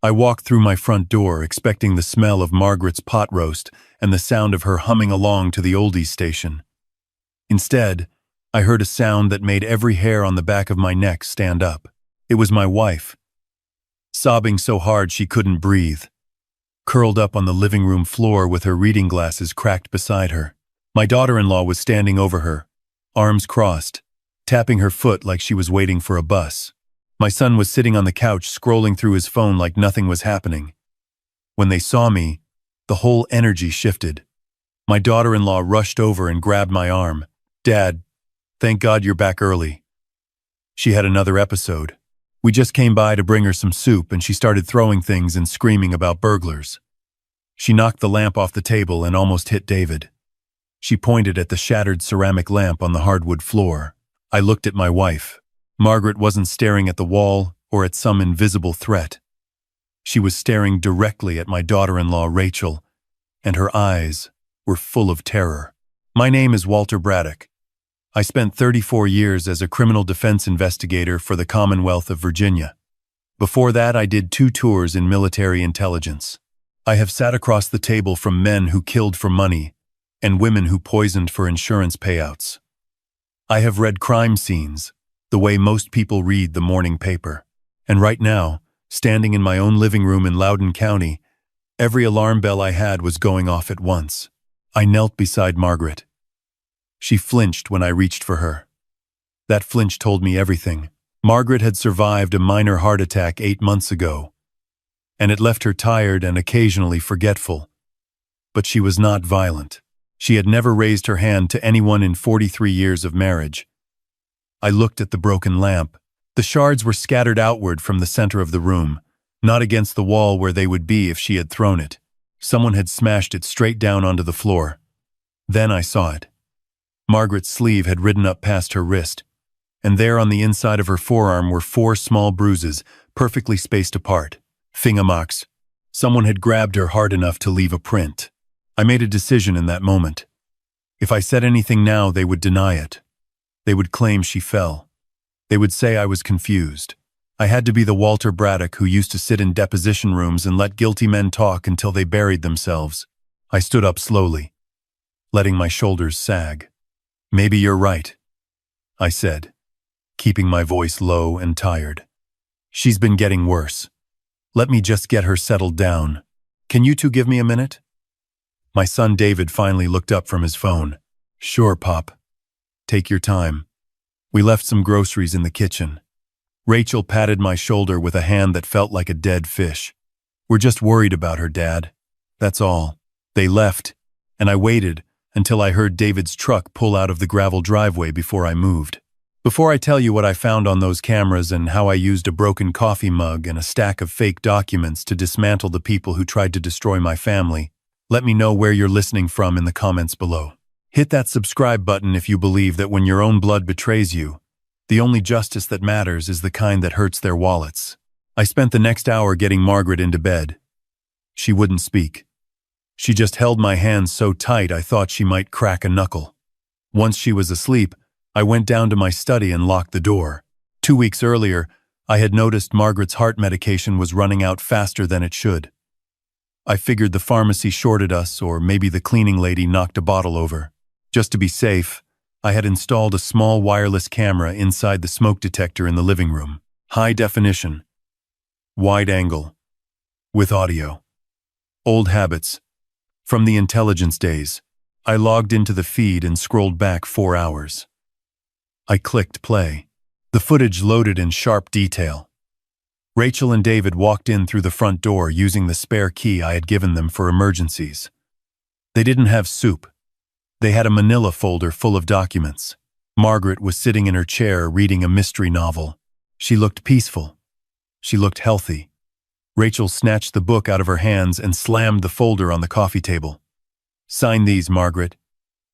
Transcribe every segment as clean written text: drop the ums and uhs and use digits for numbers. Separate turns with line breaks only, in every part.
I walked through my front door, expecting the smell of Margaret's pot roast and the sound of her humming along to the oldies station. Instead, I heard a sound that made every hair on the back of my neck stand up. It was my wife, sobbing so hard she couldn't breathe, curled up on the living room floor with her reading glasses cracked beside her. My daughter-in-law was standing over her, arms crossed, tapping her foot like she was waiting for a bus. My son was sitting on the couch scrolling through his phone like nothing was happening. When they saw me, the whole energy shifted. My daughter-in-law rushed over and grabbed my arm. "Dad, thank God you're back early." She had another episode. We just came by to bring her some soup and she started throwing things and screaming about burglars. She knocked the lamp off the table and almost hit David. She pointed at the shattered ceramic lamp on the hardwood floor. I looked at my wife. Margaret wasn't staring at the wall or at some invisible threat. She was staring directly at my daughter-in-law, Rachel, and her eyes were full of terror. My name is Walter Braddock. I spent 34 years as a criminal defense investigator for the Commonwealth of Virginia. Before that, I did 2 tours in military intelligence. I have sat across the table from men who killed for money and women who poisoned for insurance payouts. I have read crime scenes the way most people read the morning paper. And right now, standing in my own living room in Loudoun County, every alarm bell I had was going off at once. I knelt beside Margaret. She flinched when I reached for her. That flinch told me everything. Margaret had survived a minor heart attack 8 months ago, and it left her tired and occasionally forgetful. But she was not violent. She had never raised her hand to anyone in 43 years of marriage. I looked at the broken lamp. The shards were scattered outward from the center of the room, not against the wall where they would be if she had thrown it. Someone had smashed it straight down onto the floor. Then I saw it. Margaret's sleeve had ridden up past her wrist, and there on the inside of her forearm were 4 small bruises, perfectly spaced apart. Fingermarks. Someone had grabbed her hard enough to leave a print. I made a decision in that moment. If I said anything now, they would deny it. They would claim she fell. They would say I was confused. I had to be the Walter Braddock who used to sit in deposition rooms and let guilty men talk until they buried themselves. I stood up slowly, letting my shoulders sag. "Maybe you're right," I said, keeping my voice low and tired. "She's been getting worse. Let me just get her settled down. Can you 2 give me a minute?" My son David finally looked up from his phone. "Sure, Pop. Take your time." We left some groceries in the kitchen. Rachel patted my shoulder with a hand that felt like a dead fish. "We're just worried about her, Dad. That's all." They left, and I waited until I heard David's truck pull out of the gravel driveway before I moved. Before I tell you what I found on those cameras and how I used a broken coffee mug and a stack of fake documents to dismantle the people who tried to destroy my family, let me know where you're listening from in the comments below. Hit that subscribe button if you believe that when your own blood betrays you, the only justice that matters is the kind that hurts their wallets. I spent the next hour getting Margaret into bed. She wouldn't speak. She just held my hands so tight I thought she might crack a knuckle. Once she was asleep, I went down to my study and locked the door. 2 weeks earlier, I had noticed Margaret's heart medication was running out faster than it should. I figured the pharmacy shorted us, or maybe the cleaning lady knocked a bottle over. Just to be safe, I had installed a small wireless camera inside the smoke detector in the living room. High definition, wide angle, with audio. Old habits. From the intelligence days, I logged into the feed and scrolled back 4 hours. I clicked play. The footage loaded in sharp detail. Rachel and David walked in through the front door using the spare key I had given them for emergencies. They didn't have soup. They had a manila folder full of documents. Margaret was sitting in her chair reading a mystery novel. She looked peaceful. She looked healthy. Rachel snatched the book out of her hands and slammed the folder on the coffee table. "Sign these, Margaret.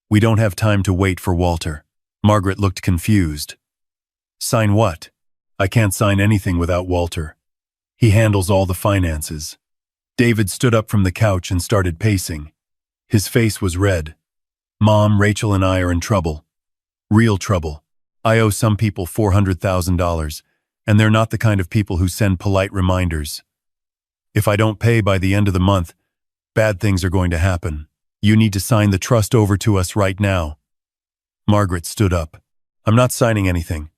We don't have time to wait for Walter." Margaret looked confused. "Sign what? I can't sign anything without Walter. He handles all the finances." David stood up from the couch and started pacing. His face was red. "Mom, Rachel and I are in trouble. Real trouble. I owe some people $400,000, and they're not the kind of people who send polite reminders. If I don't pay by the end of the month, bad things are going to happen. You need to sign the trust over to us right now." Margaret stood up. "I'm not signing anything.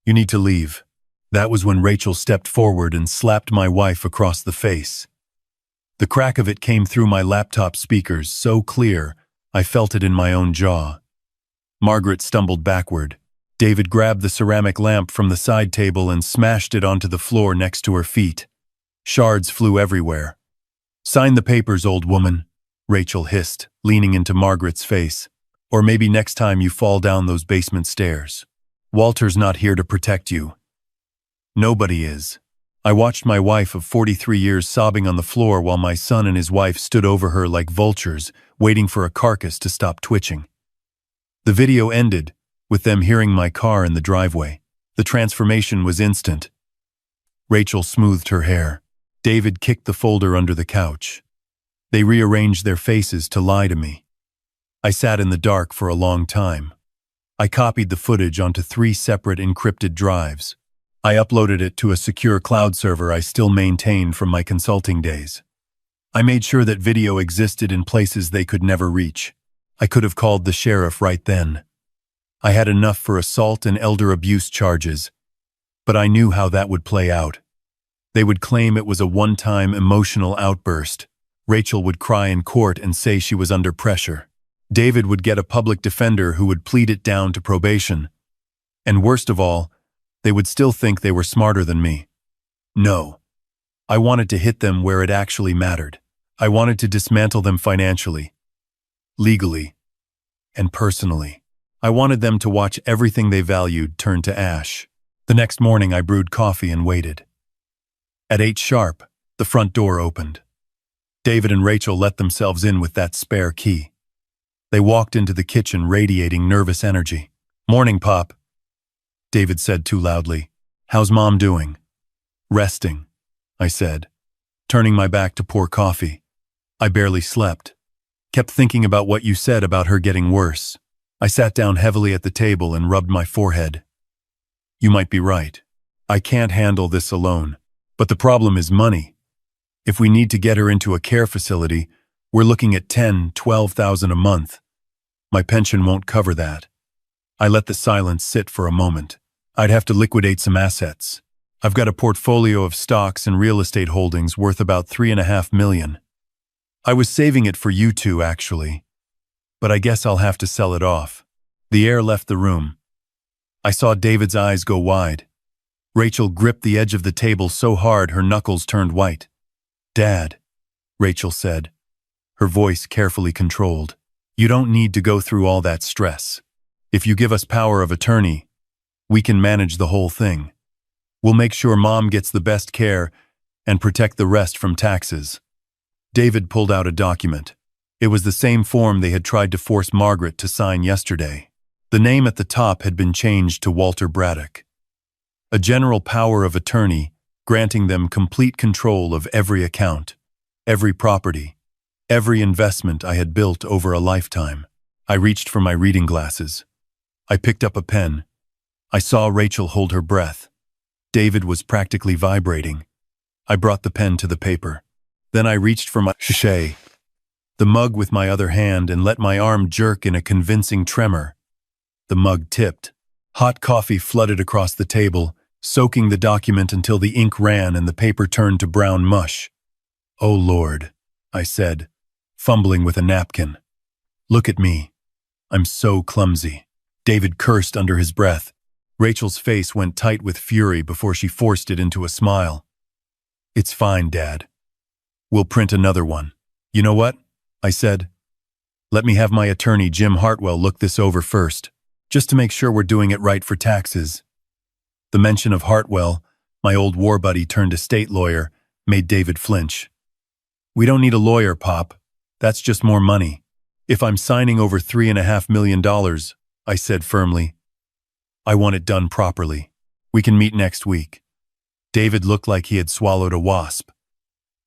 You need to leave." That was when Rachel stepped forward and slapped my wife across the face. The crack of it came through my laptop speakers so clear, I felt it in my own jaw. Margaret stumbled backward. David grabbed the ceramic lamp from the side table and smashed it onto the floor next to her feet. Shards flew everywhere. "Sign the papers, old woman," Rachel hissed, leaning into Margaret's face. "Or maybe next time you fall down those basement stairs. Walter's not here to protect you." Nobody is. I watched my wife of 43 years sobbing on the floor while my son and his wife stood over her like vultures, waiting for a carcass to stop twitching. The video ended, with them hearing my car in the driveway. The transformation was instant. Rachel smoothed her hair. David kicked the folder under the couch. They rearranged their faces to lie to me. I sat in the dark for a long time. I copied the footage onto 3 separate encrypted drives. I uploaded it to a secure cloud server I still maintain from my consulting days. I made sure that video existed in places they could never reach. I could have called the sheriff right then. I had enough for assault and elder abuse charges, but I knew how that would play out. They would claim it was a one-time emotional outburst. Rachel would cry in court and say she was under pressure. David would get a public defender who would plead it down to probation. And worst of all, they would still think they were smarter than me. No. I wanted to hit them where it actually mattered. I wanted to dismantle them financially, legally, and personally. I wanted them to watch everything they valued turn to ash. The next morning I brewed coffee and waited. At 8 sharp, the front door opened. David and Rachel let themselves in with that spare key. They walked into the kitchen radiating nervous energy. "Morning, Pop," David said too loudly. "How's Mom doing?" "Resting," I said, turning my back to pour coffee. "I barely slept. Kept thinking about what you said about her getting worse." I sat down heavily at the table and rubbed my forehead. "You might be right. I can't handle this alone. But the problem is money. If we need to get her into a care facility, we're looking at $10,000–12,000 a month. My pension won't cover that." I let the silence sit for a moment. "I'd have to liquidate some assets. I've got a portfolio of stocks and real estate holdings worth about $3.5 million. I was saving it for you two, actually. But I guess I'll have to sell it off." The air left the room. I saw David's eyes go wide. Rachel gripped the edge of the table so hard her knuckles turned white. "Dad," Rachel said, her voice carefully controlled, "you don't need to go through all that stress. If you give us power of attorney, we can manage the whole thing. We'll make sure Mom gets the best care and protect the rest from taxes." David pulled out a document. It was the same form they had tried to force Margaret to sign yesterday. The name at the top had been changed to Walter Braddock. A general power of attorney granting them complete control of every account, every property, every investment I had built over a lifetime. I reached for my reading glasses. I picked up a pen. I saw Rachel hold her breath. David was practically vibrating. I brought the pen to the paper. Then I reached for my sachet, the mug with my other hand, and let my arm jerk in a convincing tremor. The mug tipped. Hot coffee flooded across the table, soaking the document until the ink ran and the paper turned to brown mush. "Oh Lord," I said, fumbling with a napkin. "Look at me. I'm so clumsy." David cursed under his breath. Rachel's face went tight with fury before she forced it into a smile. "It's fine, Dad. We'll print another one." "You know what?" I said. "Let me have my attorney, Jim Hartwell, look this over first, just to make sure we're doing it right for taxes." The mention of Hartwell, my old war buddy turned estate lawyer, made David flinch. "We don't need a lawyer, Pop. That's just more money. If I'm signing over $3.5 million, I said firmly, I want it done properly. We can meet next week." David looked like he had swallowed a wasp,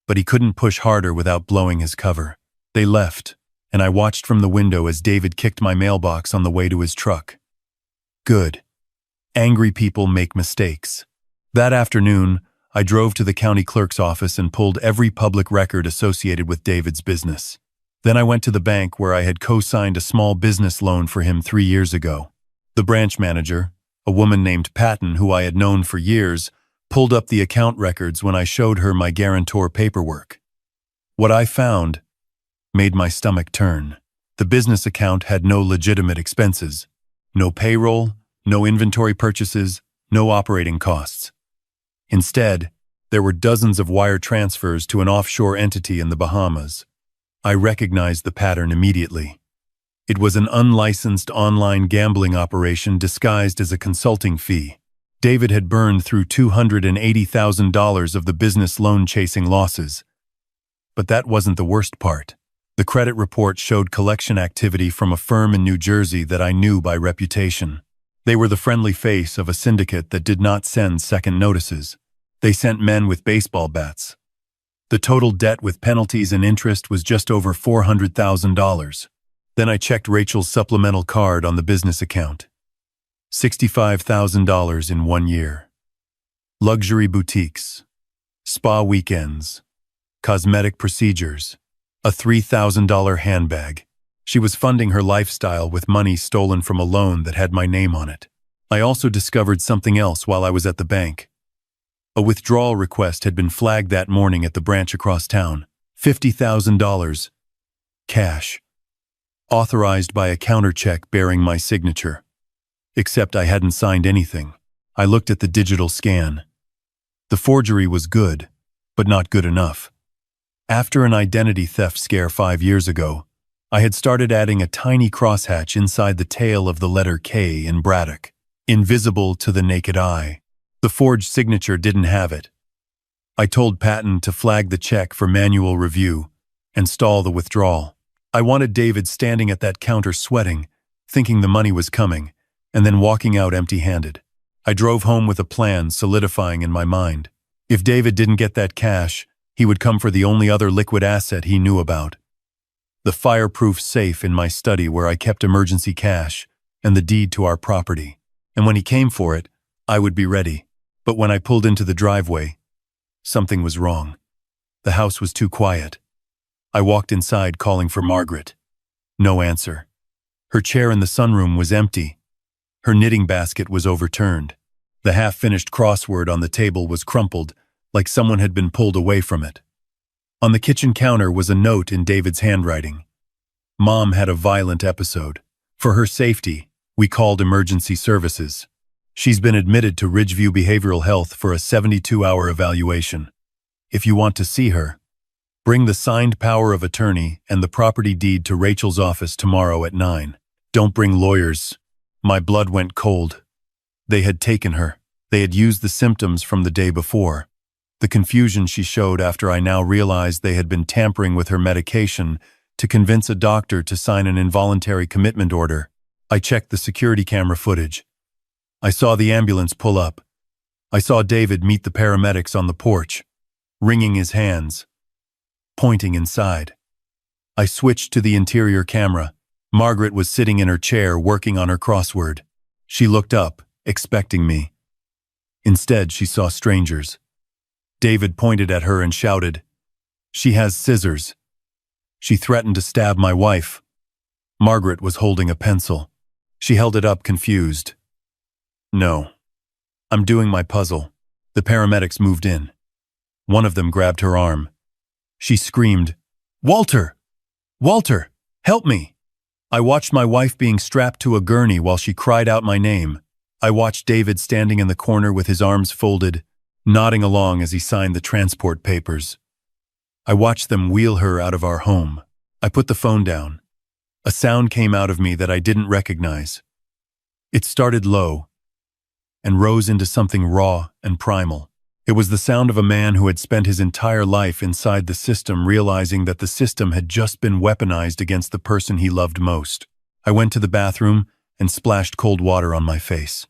but he couldn't push harder without blowing his cover. They left, and I watched from the window as David kicked my mailbox on the way to his truck. Good. Angry people make mistakes. That afternoon, I drove to the county clerk's office and pulled every public record associated with David's business. Then I went to the bank where I had co-signed a small business loan for him 3 years ago. The branch manager, a woman named Patton who I had known for years, pulled up the account records when I showed her my guarantor paperwork. What I found made my stomach turn. The business account had no legitimate expenses, no payroll, no inventory purchases, no operating costs. Instead, there were dozens of wire transfers to an offshore entity in the Bahamas. I recognized the pattern immediately. It was an unlicensed online gambling operation disguised as a consulting fee. David had burned through $280,000 of the business loan chasing losses. But that wasn't the worst part. The credit report showed collection activity from a firm in New Jersey that I knew by reputation. They were the friendly face of a syndicate that did not send second notices. They sent men with baseball bats. The total debt with penalties and interest was just over $400,000. Then I checked Rachel's supplemental card on the business account. $65,000 in 1 year. Luxury boutiques, spa weekends, cosmetic procedures, a $3,000 handbag. She was funding her lifestyle with money stolen from a loan that had my name on it. I also discovered something else while I was at the bank. A withdrawal request had been flagged that morning at the branch across town. $50,000. Cash. Authorized by a countercheck bearing my signature. Except I hadn't signed anything. I looked at the digital scan. The forgery was good, but not good enough. After an identity theft scare 5 years ago, I had started adding a tiny crosshatch inside the tail of the letter K in Braddock, invisible to the naked eye. The forged signature didn't have it. I told Patton to flag the check for manual review and stall the withdrawal. I wanted David standing at that counter sweating, thinking the money was coming, and then walking out empty-handed. I drove home with a plan solidifying in my mind. If David didn't get that cash, he would come for the only other liquid asset he knew about. The fireproof safe in my study where I kept emergency cash and the deed to our property. And when he came for it, I would be ready. But when I pulled into the driveway, something was wrong. The house was too quiet. I walked inside calling for Margaret. No answer. Her chair in the sunroom was empty. Her knitting basket was overturned. The half-finished crossword on the table was crumpled, like someone had been pulled away from it. On the kitchen counter was a note in David's handwriting. Mom had a violent episode. For her safety, we called emergency services. She's been admitted to Ridgeview Behavioral Health for a 72-hour evaluation. If you want to see her, bring the signed power of attorney and the property deed to Rachel's office tomorrow at 9. Don't bring lawyers. My blood went cold. They had taken her. They had used the symptoms from the day before. The confusion she showed after I now realized they had been tampering with her medication to convince a doctor to sign an involuntary commitment order. I checked the security camera footage. I saw the ambulance pull up. I saw David meet the paramedics on the porch, wringing his hands, pointing inside. I switched to the interior camera. Margaret was sitting in her chair working on her crossword. She looked up, expecting me. Instead, she saw strangers. David pointed at her and shouted, "She has scissors." She threatened to stab my wife. Margaret was holding a pencil. She held it up, confused. "No. I'm doing my puzzle." The paramedics moved in. One of them grabbed her arm. She screamed, "Walter! Walter! Help me!" I watched my wife being strapped to a gurney while she cried out my name. I watched David standing in the corner with his arms folded, nodding along as he signed the transport papers. I watched them wheel her out of our home. I put the phone down. A sound came out of me that I didn't recognize. It started low and rose into something raw and primal. It was the sound of a man who had spent his entire life inside the system, realizing that the system had just been weaponized against the person he loved most. I went to the bathroom and splashed cold water on my face.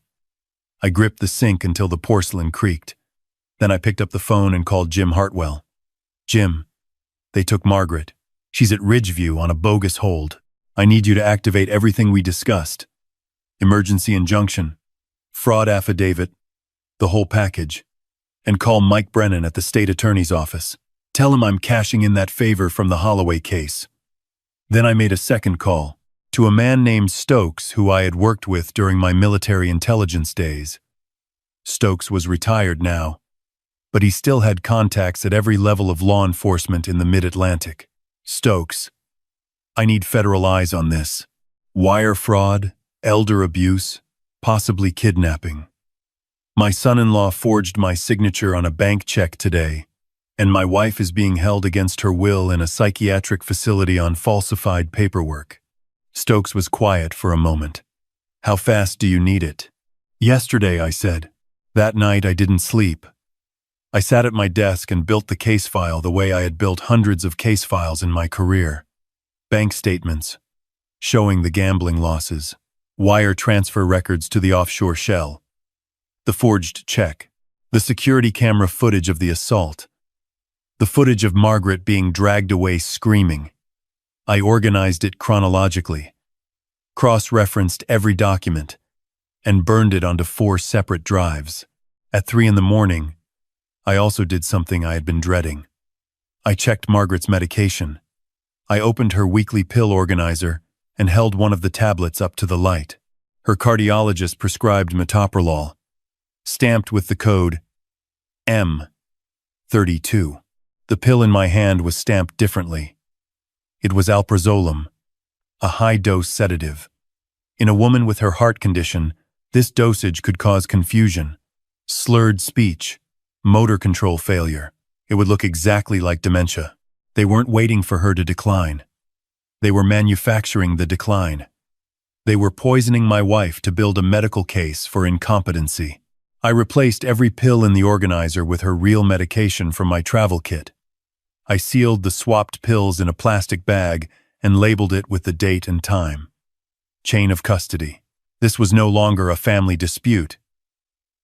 I gripped the sink until the porcelain creaked. Then I picked up the phone and called Jim Hartwell. "Jim, they took Margaret. She's at Ridgeview on a bogus hold. I need you to activate everything we discussed. Emergency injunction, fraud affidavit, the whole package." And call Mike Brennan at the state attorney's office. Tell him I'm cashing in that favor from the Holloway case. Then I made a second call to a man named Stokes who I had worked with during my military intelligence days. Stokes was retired now, but he still had contacts at every level of law enforcement in the mid-Atlantic. Stokes, I need federal eyes on this. Wire fraud, elder abuse, possibly kidnapping. My son-in-law forged my signature on a bank check today, and my wife is being held against her will in a psychiatric facility on falsified paperwork. Stokes was quiet for a moment. How fast do you need it? Yesterday, I said. That night I didn't sleep. I sat at my desk and built the case file the way I had built hundreds of case files in my career. Bank statements, showing the gambling losses, wire transfer records to the offshore shell, the forged check, the security camera footage of the assault, the footage of Margaret being dragged away screaming. I organized it chronologically, cross-referenced every document, and burned it onto 4 separate drives. At 3 in the morning, I also did something I had been dreading. I checked Margaret's medication. I opened her weekly pill organizer and held one of the tablets up to the light. Her cardiologist prescribed metoprolol, stamped with the code M32. The pill in my hand was stamped differently. It was alprazolam, a high-dose sedative. In a woman with her heart condition, this dosage could cause confusion, slurred speech, motor control failure. It would look exactly like dementia. They weren't waiting for her to decline. They were manufacturing the decline. They were poisoning my wife to build a medical case for incompetency. I replaced every pill in the organizer with her real medication from my travel kit. I sealed the swapped pills in a plastic bag and labeled it with the date and time. Chain of custody. This was no longer a family dispute.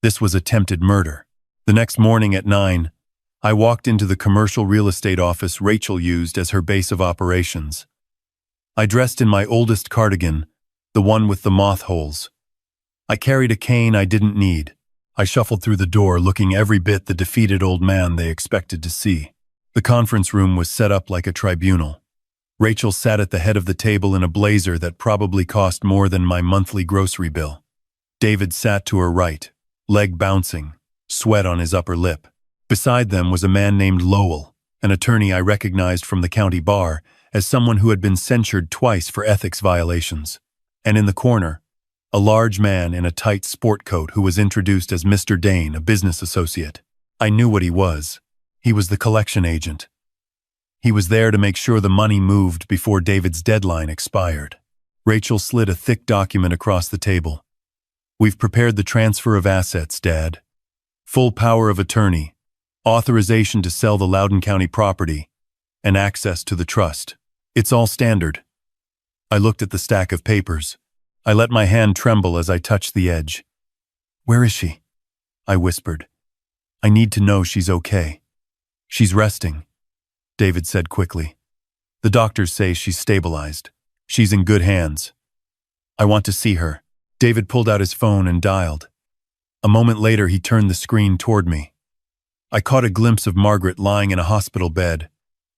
This was attempted murder. The next morning at 9, I walked into the commercial real estate office Rachel used as her base of operations. I dressed in my oldest cardigan, the one with the moth holes. I carried a cane I didn't need. I shuffled through the door looking every bit the defeated old man they expected to see. The conference room was set up like a tribunal. Rachel sat at the head of the table in a blazer that probably cost more than my monthly grocery bill. David sat to her right, leg bouncing, sweat on his upper lip. Beside them was a man named Lowell, an attorney I recognized from the county bar as someone who had been censured twice for ethics violations. And in the corner, a large man in a tight sport coat who was introduced as Mr. Dane, a business associate. I knew what he was. He was the collection agent. He was there to make sure the money moved before David's deadline expired. Rachel slid a thick document across the table. We've prepared the transfer of assets, Dad. Full power of attorney, authorization to sell the Loudoun County property, and access to the trust. It's all standard. I looked at the stack of papers. I let my hand tremble as I touched the edge. Where is she? I whispered. I need to know she's okay. She's resting, David said quickly. The doctors say she's stabilized. She's in good hands. I want to see her. David pulled out his phone and dialed. A moment later, he turned the screen toward me. I caught a glimpse of Margaret lying in a hospital bed,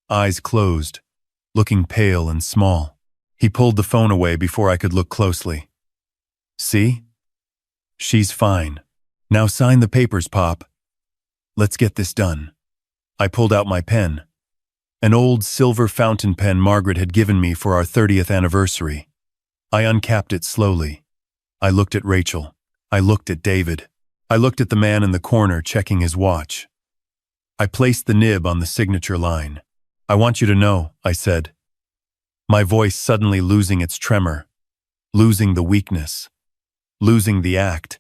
eyes closed, looking pale and small. He pulled the phone away before I could look closely. See? She's fine. Now sign the papers, Pop. Let's get this done. I pulled out my pen, an old silver fountain pen Margaret had given me for our 30th anniversary. I uncapped it slowly. I looked at Rachel. I looked at David. I looked at the man in the corner checking his watch. I placed the nib on the signature line. I want you to know, I said, my voice suddenly losing its tremor, losing the weakness, losing the act,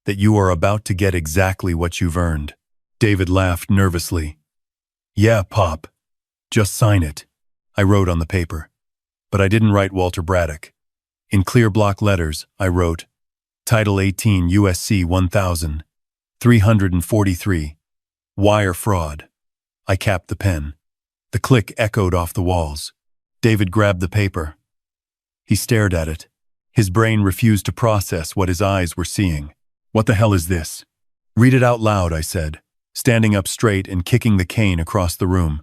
that you are about to get exactly what you've earned. David laughed nervously. Yeah, Pop. Just sign it. I wrote on the paper. But I didn't write Walter Braddock. In clear block letters, I wrote, Title 18 USC 1000, 343, Wire Fraud. I capped the pen. The click echoed off the walls. David grabbed the paper. He stared at it. His brain refused to process what his eyes were seeing. What the hell is this? Read it out loud, I said. standing up straight and kicking the cane across the room.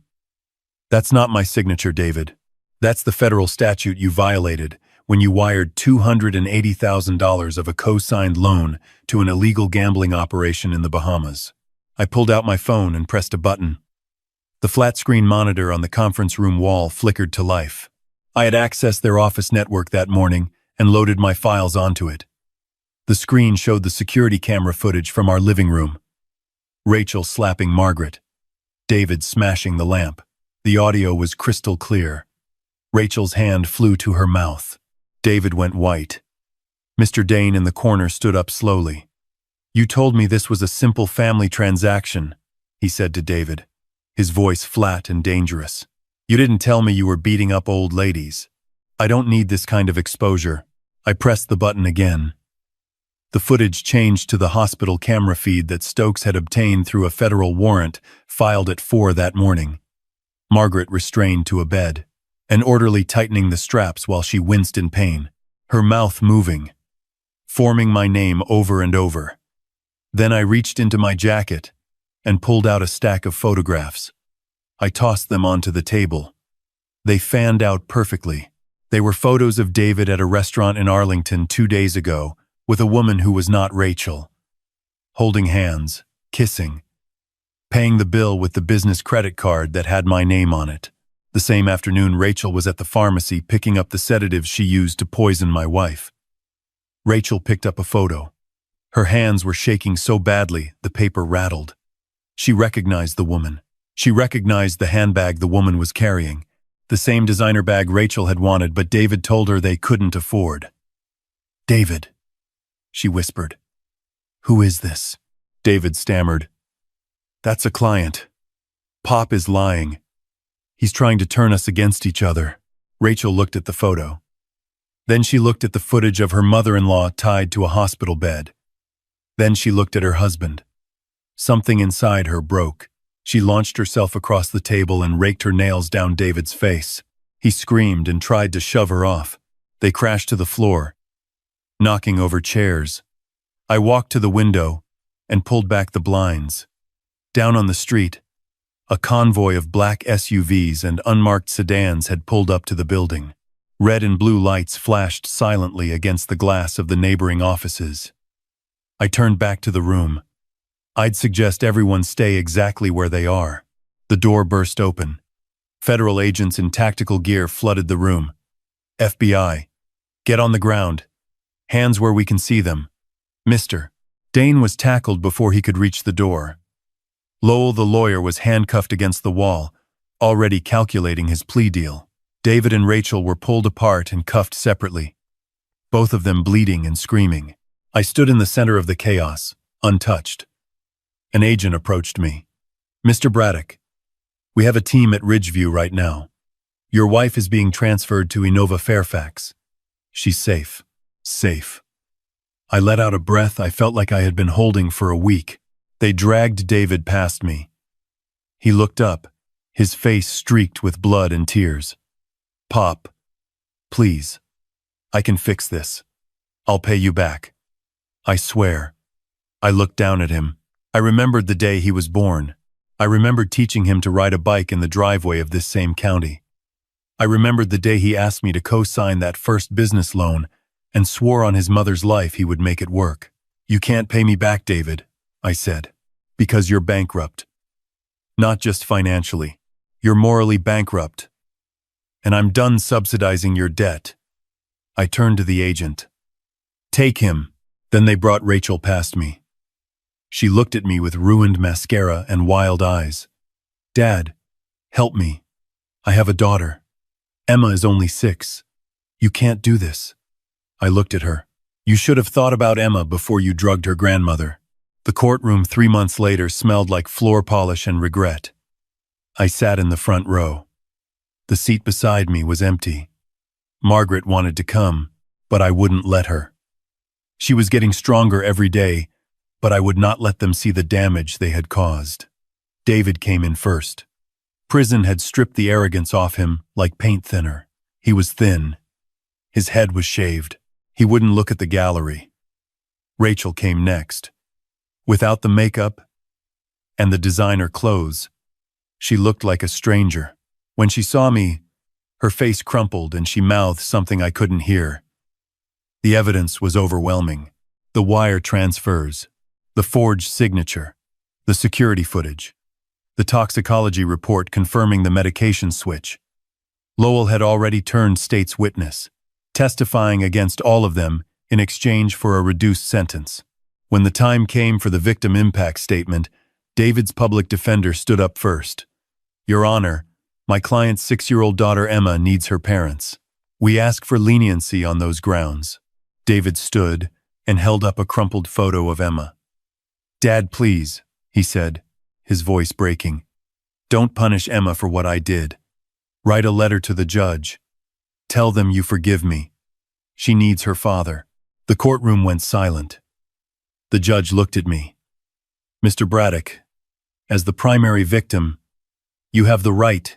"That's not my signature, David. That's the federal statute you violated when you wired $280,000 of a co-signed loan to an illegal gambling operation in the Bahamas." I pulled out my phone and pressed a button. The flat-screen monitor on the conference room wall flickered to life. I had accessed their office network that morning and loaded my files onto it. The screen showed the security camera footage from our living room. Rachel slapping Margaret. David smashing the lamp. The audio was crystal clear. Rachel's hand flew to her mouth. David went white. Mr. Dane in the corner stood up slowly. "You told me this was a simple family transaction," he said to David, his voice flat and dangerous. "You didn't tell me you were beating up old ladies. I don't need this kind of exposure." I pressed the button again. The footage changed to the hospital camera feed that Stokes had obtained through a federal warrant filed at 4 that morning. Margaret restrained to a bed, an orderly tightening the straps while she winced in pain, her mouth moving, forming my name over and over. Then I reached into my jacket and pulled out a stack of photographs. I tossed them onto the table. They fanned out perfectly. They were photos of David at a restaurant in Arlington 2 days ago with a woman who was not Rachel. Holding hands, kissing, paying the bill with the business credit card that had my name on it. The same afternoon, Rachel was at the pharmacy picking up the sedatives she used to poison my wife. Rachel picked up a photo. Her hands were shaking so badly, the paper rattled. She recognized the woman. She recognized the handbag the woman was carrying, the same designer bag Rachel had wanted, but David told her they couldn't afford. "David," she whispered. "Who is this?" David stammered. "That's a client. Pop is lying. He's trying to turn us against each other." Rachel looked at the photo. Then she looked at the footage of her mother-in-law tied to a hospital bed. Then she looked at her husband. Something inside her broke. She launched herself across the table and raked her nails down David's face. He screamed and tried to shove her off. They crashed to the floor, knocking over chairs. I walked to the window and pulled back the blinds. Down on the street, a convoy of black SUVs and unmarked sedans had pulled up to the building. Red and blue lights flashed silently against the glass of the neighboring offices. I turned back to the room. I'd suggest everyone stay exactly where they are. The door burst open. Federal agents in tactical gear flooded the room. "FBI, get on the ground. Hands where we can see them. Mr." Dane was tackled before he could reach the door. Lowell, the lawyer, was handcuffed against the wall, already calculating his plea deal. David and Rachel were pulled apart and cuffed separately, both of them bleeding and screaming. I stood in the center of the chaos, untouched. An agent approached me. "Mr. Braddock, we have a team at Ridgeview right now. Your wife is being transferred to Inova Fairfax. She's safe. Safe." I let out a breath I felt like I had been holding for a week. They dragged David past me. He looked up, his face streaked with blood and tears. "Pop, please. I can fix this. I'll pay you back. I swear." I looked down at him. I remembered the day he was born. I remembered teaching him to ride a bike in the driveway of this same county. I remembered the day he asked me to co-sign that first business loan and swore on his mother's life he would make it work. "You can't pay me back, David," I said, "because you're bankrupt. Not just financially. You're morally bankrupt. And I'm done subsidizing your debt." I turned to the agent. "Take him." Then they brought Rachel past me. She looked at me with ruined mascara and wild eyes. "Dad, help me. I have a daughter. Emma is only 6. You can't do this." I looked at her. "You should have thought about Emma before you drugged her grandmother." The courtroom 3 months later smelled like floor polish and regret. I sat in the front row. The seat beside me was empty. Margaret wanted to come, but I wouldn't let her. She was getting stronger every day, but I would not let them see the damage they had caused. David came in first. Prison had stripped the arrogance off him like paint thinner. He was thin. His head was shaved. He wouldn't look at the gallery. Rachel came next. Without the makeup, and the designer clothes. She looked like a stranger. When she saw me, her face crumpled and she mouthed something I couldn't hear. The evidence was overwhelming. The wire transfers, the forged signature, the security footage, the toxicology report confirming the medication switch. Lowell had already turned state's witness, testifying against all of them in exchange for a reduced sentence. When the time came for the victim impact statement, David's public defender stood up first. "Your Honor, my client's 6-year-old daughter Emma needs her parents. We ask for leniency on those grounds." David stood and held up a crumpled photo of Emma. "Dad, please," he said, his voice breaking. "Don't punish Emma for what I did. Write a letter to the judge. Tell them you forgive me. She needs her father." The courtroom went silent. The judge looked at me. "Mr. Braddock, as the primary victim, you have the right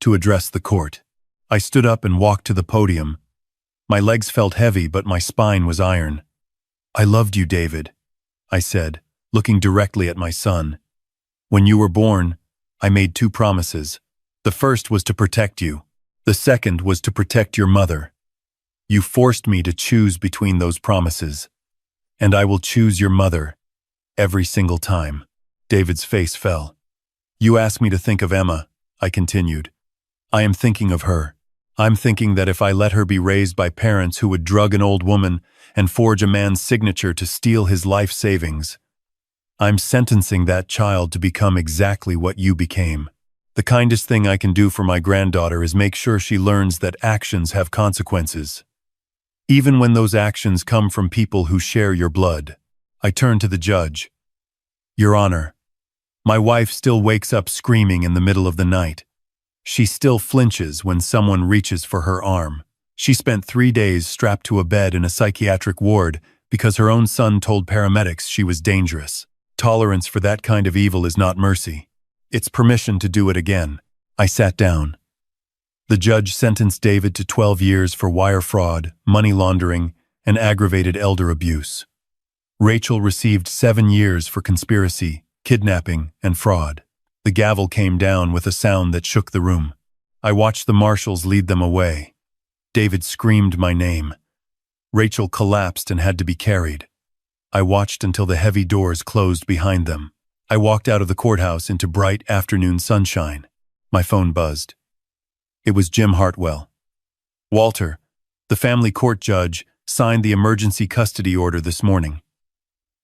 to address the court." I stood up and walked to the podium. My legs felt heavy, but my spine was iron. "I loved you, David," I said, looking directly at my son. "When you were born, I made 2 promises. The first was to protect you. The second was to protect your mother. You forced me to choose between those promises, and I will choose your mother every single time." David's face fell. "You asked me to think of Emma," I continued. "I am thinking of her. I'm thinking that if I let her be raised by parents who would drug an old woman and forge a man's signature to steal his life savings, I'm sentencing that child to become exactly what you became. The kindest thing I can do for my granddaughter is make sure she learns that actions have consequences, even when those actions come from people who share your blood." I turned to the judge. "Your Honor, my wife still wakes up screaming in the middle of the night. She still flinches when someone reaches for her arm. She spent 3 days strapped to a bed in a psychiatric ward because her own son told paramedics she was dangerous. Tolerance for that kind of evil is not mercy. It's permission to do it again." I sat down. The judge sentenced David to 12 years for wire fraud, money laundering, and aggravated elder abuse. Rachel received 7 years for conspiracy, kidnapping, and fraud. The gavel came down with a sound that shook the room. I watched the marshals lead them away. David screamed my name. Rachel collapsed and had to be carried. I watched until the heavy doors closed behind them. I walked out of the courthouse into bright afternoon sunshine. My phone buzzed. It was Jim Hartwell. "Walter, the family court judge signed the emergency custody order this morning.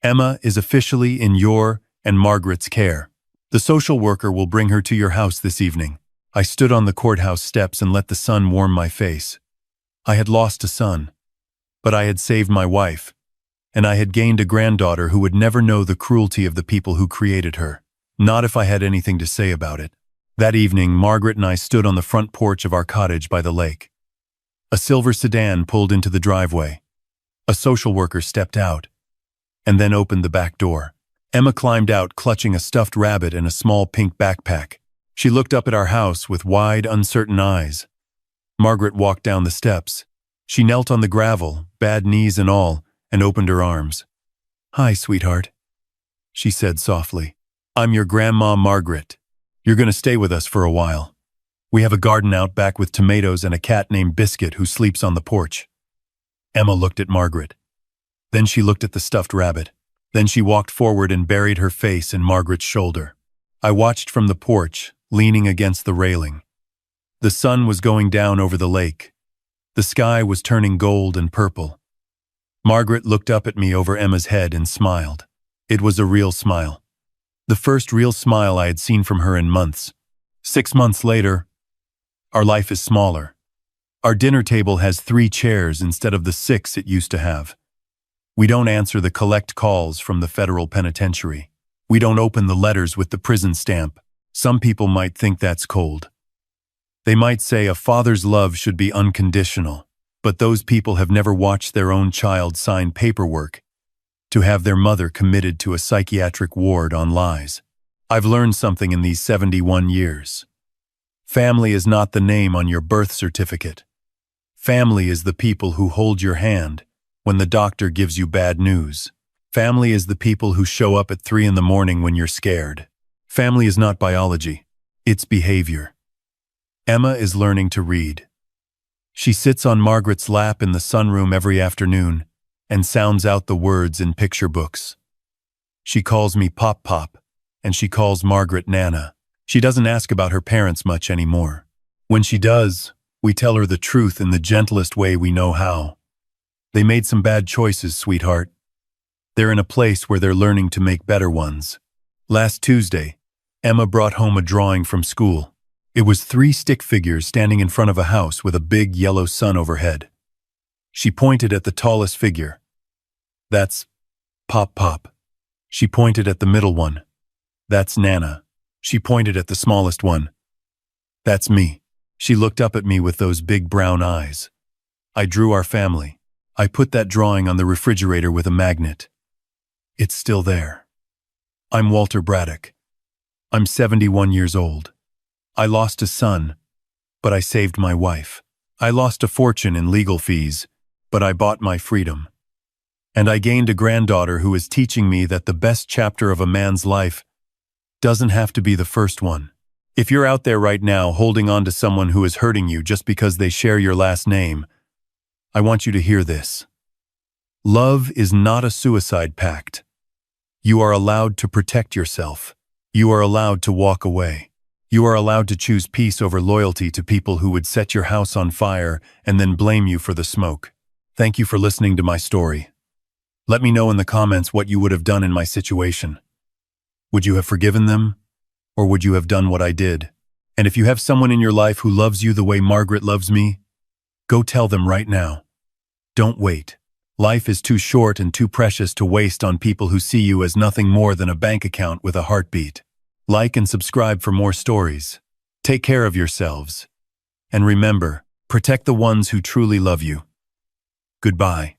Emma is officially in your and Margaret's care. The social worker will bring her to your house this evening." I stood on the courthouse steps and let the sun warm my face. I had lost a son, but I had saved my wife, and I had gained a granddaughter who would never know the cruelty of the people who created her. Not if I had anything to say about it. That evening, Margaret and I stood on the front porch of our cottage by the lake. A silver sedan pulled into the driveway. A social worker stepped out, and then opened the back door. Emma climbed out, clutching a stuffed rabbit and a small pink backpack. She looked up at our house with wide, uncertain eyes. Margaret walked down the steps. She knelt on the gravel, bad knees and all, and opened her arms. "Hi, sweetheart," she said softly. "I'm your Grandma Margaret. You're going to stay with us for a while. We have a garden out back with tomatoes and a cat named Biscuit who sleeps on the porch." Emma looked at Margaret. Then she looked at the stuffed rabbit. Then she walked forward and buried her face in Margaret's shoulder. I watched from the porch, leaning against the railing. The sun was going down over the lake. The sky was turning gold and purple. Margaret looked up at me over Emma's head and smiled. It was a real smile. The first real smile I had seen from her in months. 6 months later, our life is smaller. Our dinner table has 3 chairs instead of the 6 it used to have. We don't answer the collect calls from the federal penitentiary. We don't open the letters with the prison stamp. Some people might think that's cold. They might say a father's love should be unconditional, but those people have never watched their own child sign paperwork to have their mother committed to a psychiatric ward on lies. I've learned something in these 71 years. Family is not the name on your birth certificate. Family is the people who hold your hand when the doctor gives you bad news. Family is the people who show up at 3 in the morning when you're scared. Family is not biology, it's behavior. Emma is learning to read. She sits on Margaret's lap in the sunroom every afternoon and sounds out the words in picture books. She calls me Pop Pop, and she calls Margaret Nana. She doesn't ask about her parents much anymore. When she does, we tell her the truth in the gentlest way we know how. They made some bad choices, sweetheart. They're in a place where they're learning to make better ones. Last Tuesday, Emma brought home a drawing from school. It was 3 stick figures standing in front of a house with a big yellow sun overhead. She pointed at the tallest figure. That's Pop Pop. She pointed at the middle one. That's Nana. She pointed at the smallest one. That's me. She looked up at me with those big brown eyes. I drew our family. I put that drawing on the refrigerator with a magnet. It's still there. I'm Walter Braddock. I'm 71 years old. I lost a son, but I saved my wife. I lost a fortune in legal fees, but I bought my freedom. And I gained a granddaughter who is teaching me that the best chapter of a man's life doesn't have to be the first one. If you're out there right now holding on to someone who is hurting you just because they share your last name, I want you to hear this. Love is not a suicide pact. You are allowed to protect yourself. You are allowed to walk away. You are allowed to choose peace over loyalty to people who would set your house on fire and then blame you for the smoke. Thank you for listening to my story. Let me know in the comments what you would have done in my situation. Would you have forgiven them? Or would you have done what I did? And if you have someone in your life who loves you the way Margaret loves me, go tell them right now. Don't wait. Life is too short and too precious to waste on people who see you as nothing more than a bank account with a heartbeat. Like and subscribe for more stories. Take care of yourselves. And remember, protect the ones who truly love you. Goodbye.